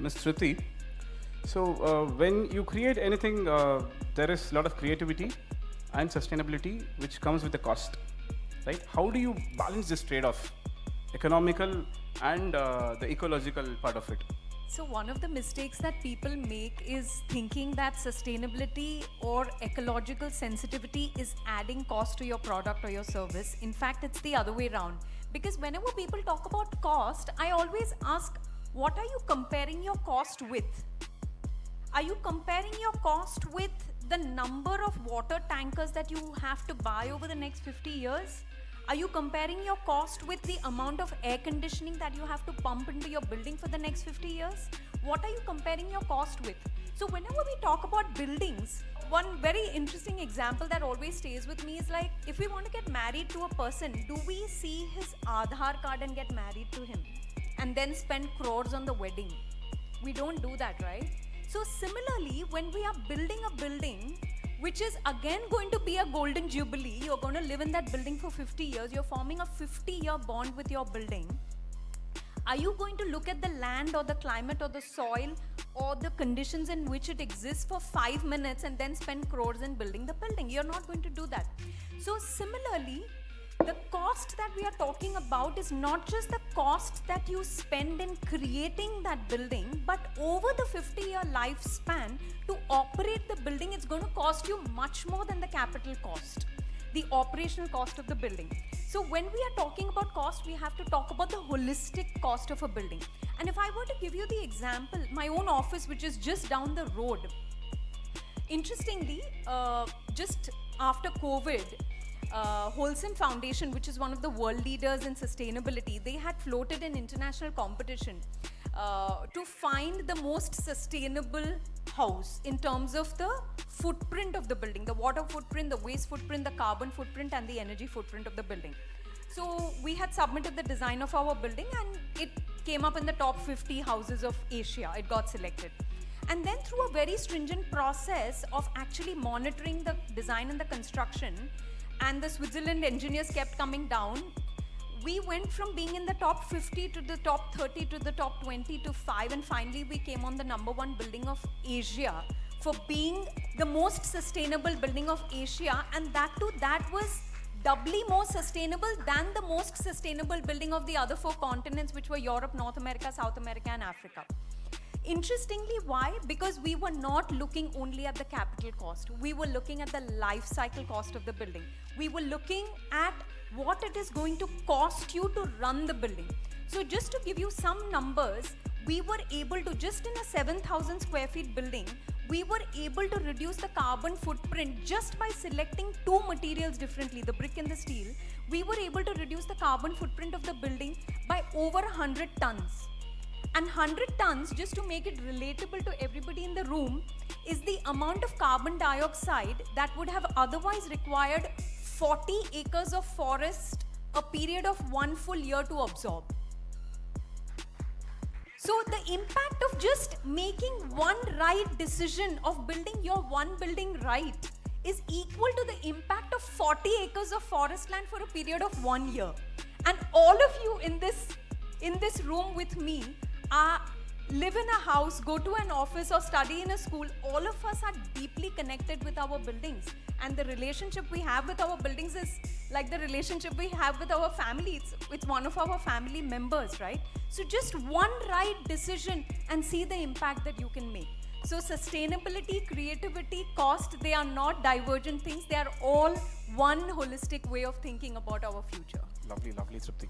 Ms. Trupti, so when you create anything, there is a lot of creativity and sustainability which comes with the cost, right? How do you balance this trade-off, economical and the ecological part of it? So, one of the mistakes that people make is thinking that sustainability or ecological sensitivity is adding cost to your product or your service. In fact, it's the other way around. Because whenever people talk about cost, I always ask, what are you comparing your cost with? Are you comparing your cost with the number of water tankers that you have to buy over the next 50 years? Are you comparing your cost with the amount of air conditioning that you have to pump into your building for the next 50 years? What are you comparing your cost with? So whenever we talk about buildings, one very interesting example that always stays with me is like, if we want to get married to a person, do we see his Aadhaar card and get married to him and then spend crores on the wedding? We don't do that, right? So similarly, when we are building a building, which is again going to be a golden jubilee, you're going to live in that building for 50 years, you're forming a 50-year bond with your building. Are you going to look at the land or the climate or the soil or the conditions in which it exists for 5 minutes and then spend crores in building the building? You're not going to do that. So similarly, the cost that we are talking about is not just the cost that you spend in creating that building, but over the 50-year lifespan, to operate the building, it's going to cost you much more than the capital cost, the operational cost of the building. So when we are talking about cost, we have to talk about the holistic cost of a building. And if I were to give you the example, my own office, which is just down the road, interestingly, just after COVID, Wholesome Foundation, which is one of the world leaders in sustainability, they had floated an international competition to find the most sustainable house in terms of the footprint of the building, the water footprint, the waste footprint, the carbon footprint, and the energy footprint of the building. So we had submitted the design of our building and it came up in the top 50 houses of Asia. It got selected. And then through a very stringent process of actually monitoring the design and the construction, and the Switzerland engineers kept coming down, we went from being in the top 50 to the top 30 to the top 20 to 5, and finally we came on the #1 building of Asia for being the most sustainable building of Asia, and that too, that was doubly more sustainable than the most sustainable building of the other 4 continents, which were Europe, North America, South America, and Africa. Interestingly, why? Because we were not looking only at the capital cost. We were looking at the life cycle cost of the building. We were looking at what it is going to cost you to run the building. So just to give you some numbers, we were able to, just in a 7,000 square feet building, we were able to reduce the carbon footprint just by selecting 2 materials differently, the brick and the steel. We were able to reduce the carbon footprint of the building by over 100 tons. And 100 tons, just to make it relatable to everybody in the room, is the amount of carbon dioxide that would have otherwise required 40 acres of forest a period of 1 full year to absorb. So the impact of just making one right decision of building your one building right is equal to the impact of 40 acres of forest land for a period of 1 year. And all of you in this room with me live in a house, go to an office or study in a school. All of us are deeply connected with our buildings, and the relationship we have with our buildings is like the relationship we have with our family. It's one of our family members, right? So just one right decision and see the impact that you can make. So sustainability, creativity, cost, they are not divergent things. They are all one holistic way of thinking about our future. Lovely, lovely, Trupti.